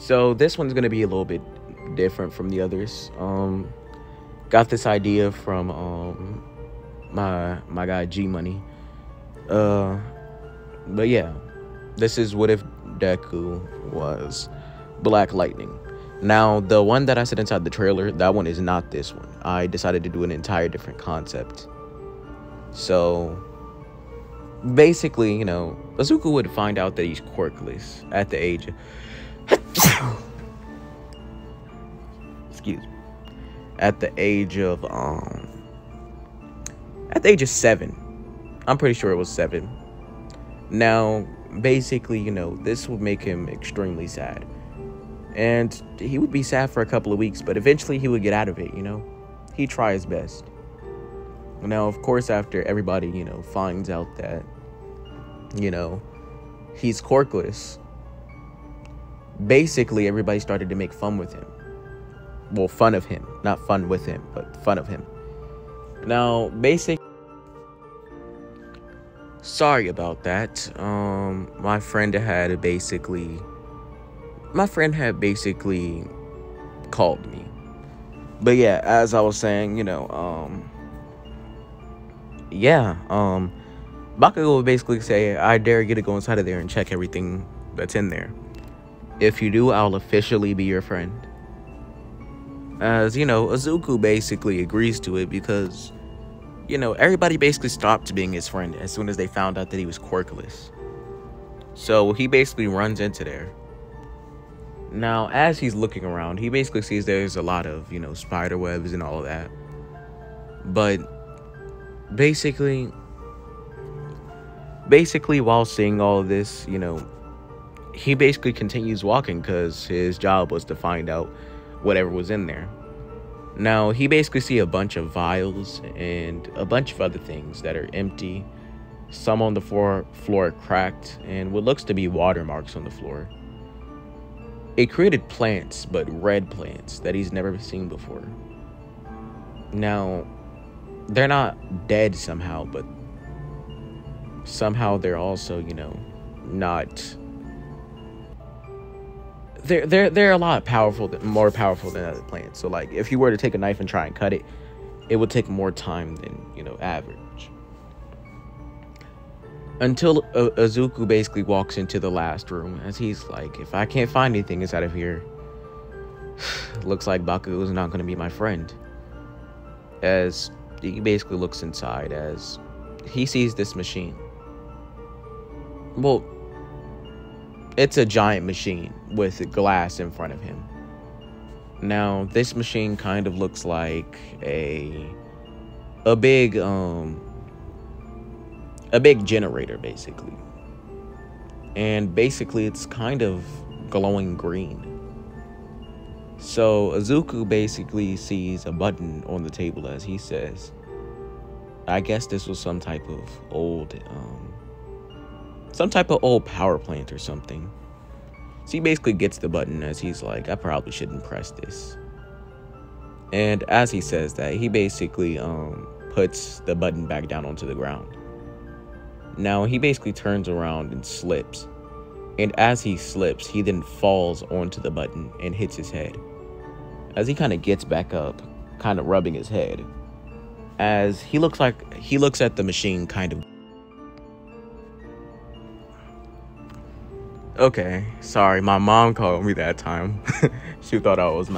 So this one's gonna be a little bit different from the others. Got this idea from my guy G Money. But yeah, this is what if Deku was Black Lightning. Now, the one that I said inside the trailer, that one is not this one. I decided to do an entire different concept. So, basically, you know, Izuku would find out that he's quirkless at the age of... Excuse me. At the age of 7. I'm pretty sure it was 7. Now, basically, you know, this would make him extremely sad. And he would be sad for a couple of weeks, but eventually he would get out of it, you know? He'd try his best. Now, of course, after everybody, you know, finds out that, you know, he's quirkless, basically everybody started to make fun with him. Well, fun of him. Not fun with him, but fun of him. Now, sorry about that. My friend had basically called me. But yeah, as I was saying, you know, Bakugo would basically say, I dare you to go inside of there and check everything that's in there. If you do, I'll officially be your friend. As, you know, Izuku basically agrees to it because, you know, everybody basically stopped being his friend as soon as they found out that he was quirkless. So he basically runs into there. Now, as he's looking around, he basically sees there's a lot of, you know, spider webs and all of that. But basically, while seeing all of this, you know, he basically continues walking because his job was to find out whatever was in there. Now, he basically see a bunch of vials and a bunch of other things that are empty. Some on the floor cracked, and what looks to be watermarks on the floor. It created plants, but red plants that he's never seen before. Now, they're not dead somehow, but somehow they're also, you know, not... They're a lot more powerful than other plants. So, like, if you were to take a knife and try and cut it, it would take more time than, you know, average. Until Izuku basically walks into the last room, as he's like, if I can't find anything inside of here, looks like Bakugo is not going to be my friend. As he basically looks inside, as he sees this machine. Well, it's a giant machine with glass in front of him. Now, this machine kind of looks like a big generator, basically. And basically, it's kind of glowing green. So, Izuku basically sees a button on the table, as he says. I guess this was some type of old power plant or something. So he basically gets the button, as he's like, I probably shouldn't press this. And as he says that, he basically puts the button back down onto the ground. Now, he basically turns around and slips. And as he slips, he then falls onto the button and hits his head. As he kind of gets back up, kind of rubbing his head. As he looks at the machine kind of... Okay, sorry, my mom called me that time. She thought I was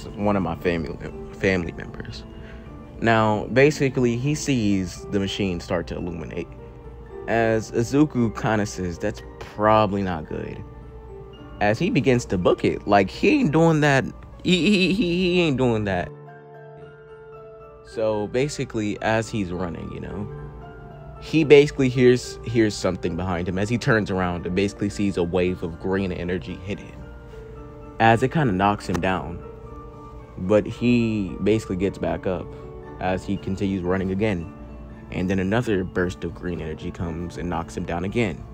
one of my family members. Now, basically, he sees the machine start to illuminate. As Izuku kind of says, that's probably not good. As he begins to book it, like, he ain't doing that. He ain't doing that. So, basically, as he's running, you know, he basically hears something behind him as he turns around and basically sees a wave of green energy hit him. As it kind of knocks him down. But he basically gets back up as he continues running again. And then another burst of green energy comes and knocks him down again.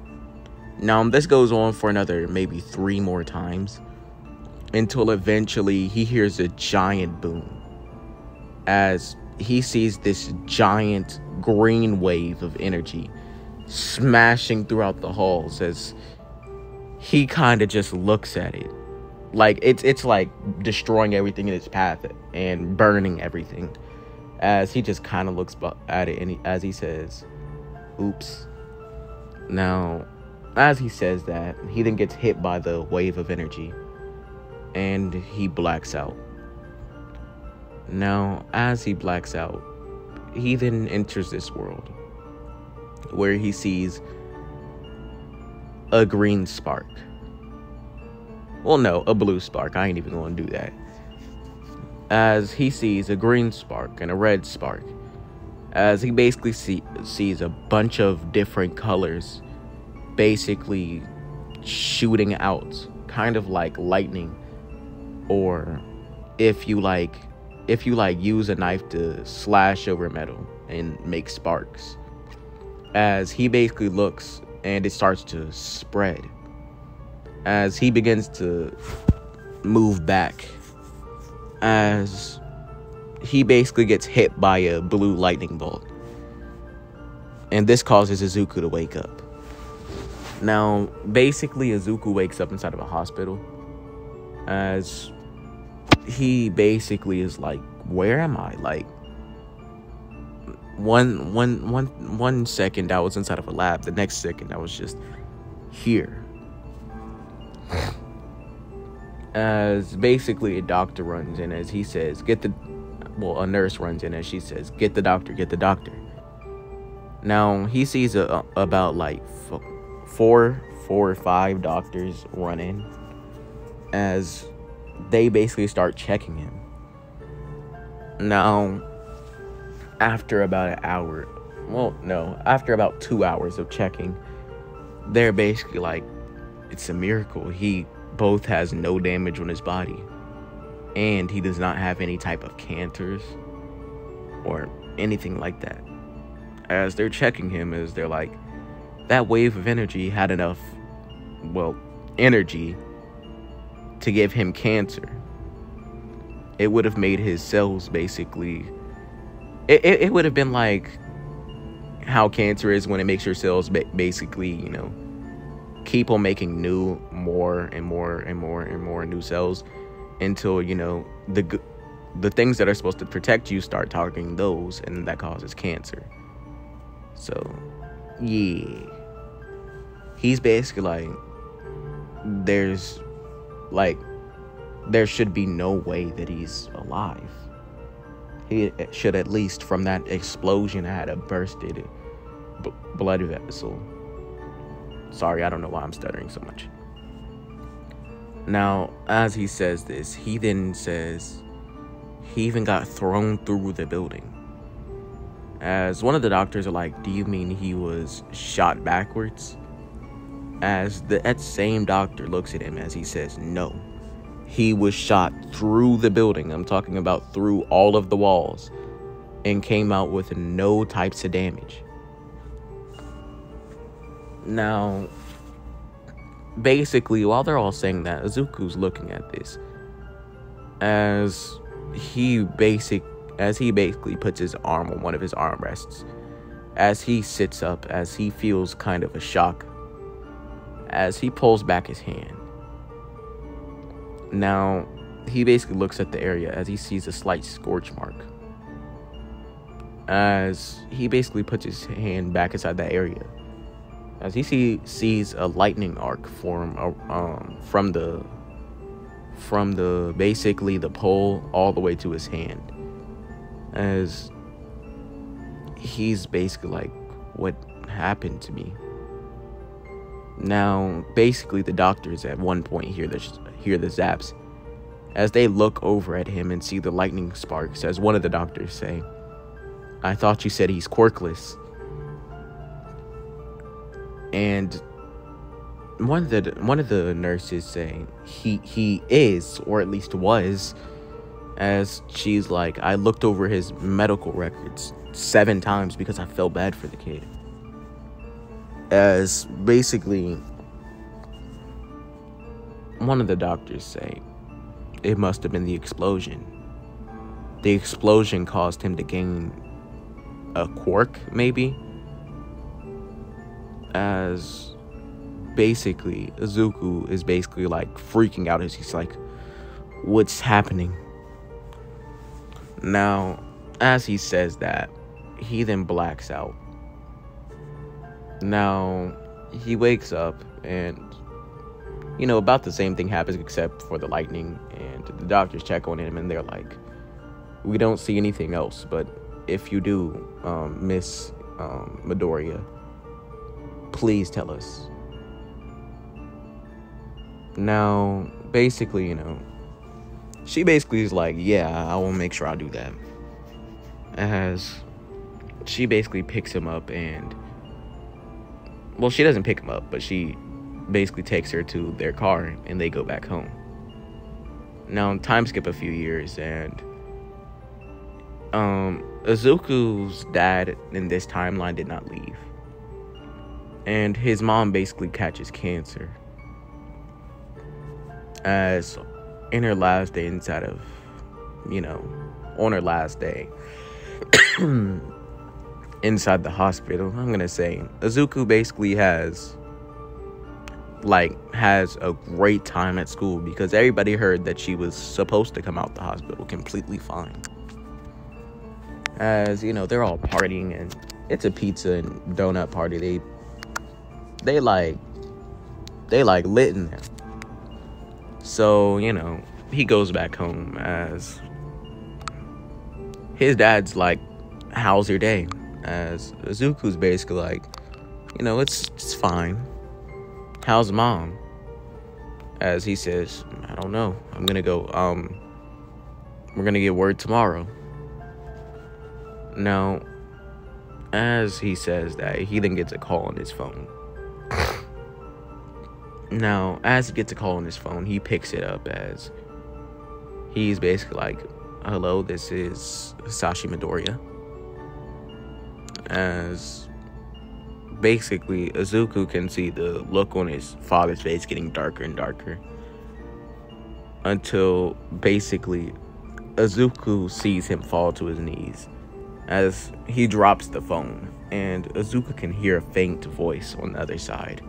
Now, this goes on for another maybe 3 more times. Until eventually he hears a giant boom. As he sees this giant green wave of energy smashing throughout the halls, as he kind of just looks at it. Like, it's like destroying everything in its path and burning everything. As he just kind of looks at it, and as he says, oops. Now, as he says that, he then gets hit by the wave of energy, and he blacks out. Now, as he blacks out, he then enters this world, where he sees a green spark. Well, no, a blue spark. I ain't even going to do that. As he sees a green spark and a red spark. As he basically sees a bunch of different colors basically shooting out. Kind of like lightning. Or if you use a knife to slash over metal and make sparks. As he basically looks and it starts to spread. As he begins to move back, as he basically gets hit by a blue lightning bolt, and this causes Izuku to wake up. Now, basically, Izuku wakes up inside of a hospital, as he basically is like, where am I? Like, one second I was inside of a lab, the next second I was just here. As basically a doctor runs in, as he says, a nurse runs in, as she says, get the doctor. Now, he sees about like four or five doctors run in, as they basically start checking him. Now, after about after about 2 hours of checking, they're basically like, it's a miracle. He both has no damage on his body, and he does not have any type of cancers or anything like that. As they're checking him, as they're like, that wave of energy had enough, energy to give him cancer. It would have made his cells basically, it would have been like how cancer is when it makes your cells basically, keep on making more and more new cells until, the things that are supposed to protect you start targeting those, and that causes cancer. So, yeah. He's basically like, there should be no way that he's alive. He should, at least from that explosion, had a bursted blood vessel. Sorry, I don't know why I'm stuttering so much. Now, as he says this, he then says he even got thrown through the building. As one of the doctors are like, do you mean he was shot backwards? As that same doctor looks at him, as he says, no. He was shot through the building. I'm talking about through all of the walls, and came out with no types of damage. Now, basically, while they're all saying that, Izuku's looking at this, as he basically puts his arm on one of his armrests, as he sits up, as he feels kind of a shock, as he pulls back his hand. Now, he basically looks at the area, as he sees a slight scorch mark, as he basically puts his hand back inside that area, as he sees a lightning arc form from the basically the pole all the way to his hand, as he's basically like, what happened to me? Now, basically, the doctors at one point hear the zaps, as they look over at him and see the lightning sparks, as one of the doctors say, I thought you said he's quirkless. And one of the nurses say he is, or at least was, as she's like, I looked over his medical records 7 times because I felt bad for the kid. As basically one of the doctors say it must have been the explosion. The explosion caused him to gain a quirk, maybe. As basically, Izuku is basically like freaking out as he's like, what's happening? Now, as he says that, he then blacks out. Now, he wakes up and, you know, about the same thing happens except for the lightning, and the doctors check on him and they're like, we don't see anything else, but if you do, Miss Midoriya, please tell us. Now, basically, you know, she basically is like, yeah, I will make sure I do that. As she basically picks him up and, well, she doesn't pick him up, but she basically takes her to their car and they go back home. Now, time skip a few years, and Izuku's dad in this timeline did not leave. And his mom basically catches cancer. As in her last day inside of, you know, on her last day inside the hospital, I'm gonna say Izuku basically has a great time at school because everybody heard that she was supposed to come out the hospital completely fine. As, you know, they're all partying and it's a pizza and donut party. They like lit in there. So, you know, he goes back home as his dad's like, how's your day? As Izuku's basically like, you know, it's fine. How's mom? As he says, I don't know. I'm gonna go, we're gonna get word tomorrow. Now, as he says that, he then gets a call on his phone. Now, as he gets a call on his phone, he picks it up as he's basically like, hello, this is Sashi Midoriya. As basically, Izuku can see the look on his father's face getting darker and darker. Until basically, Izuku sees him fall to his knees. As he drops the phone, and Izuku can hear a faint voice on the other side.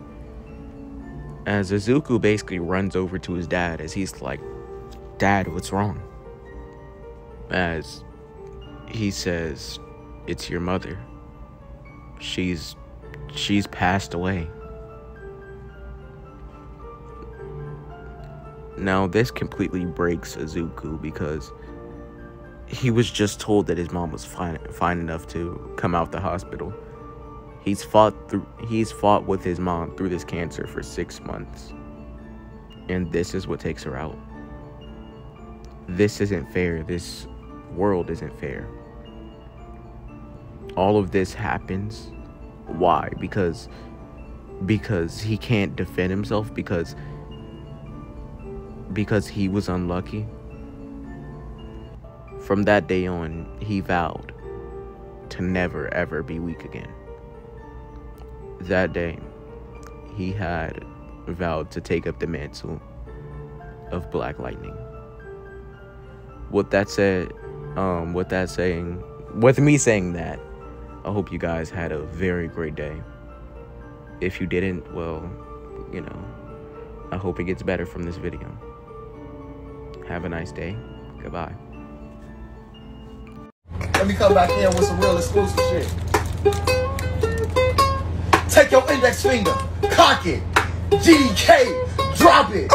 As Izuku basically runs over to his dad as he's like, Dad, what's wrong? As he says, it's your mother. She's passed away. Now, this completely breaks Izuku because he was just told that his mom was fine enough to come out the hospital. He's fought with his mom through this cancer for 6 months. And this is what takes her out. This isn't fair. This world isn't fair. All of this happens. Why? Because he can't defend himself, because he was unlucky. From that day on, he vowed to never ever be weak again. That day, he had vowed to take up the mantle of Black Lightning. With me saying that, I hope you guys had a very great day. If you didn't, well, you know, I hope it gets better from this video. Have a nice day. Goodbye. Let me come back in with some real exclusive shit. Take your index finger, cock it, GDK, drop it.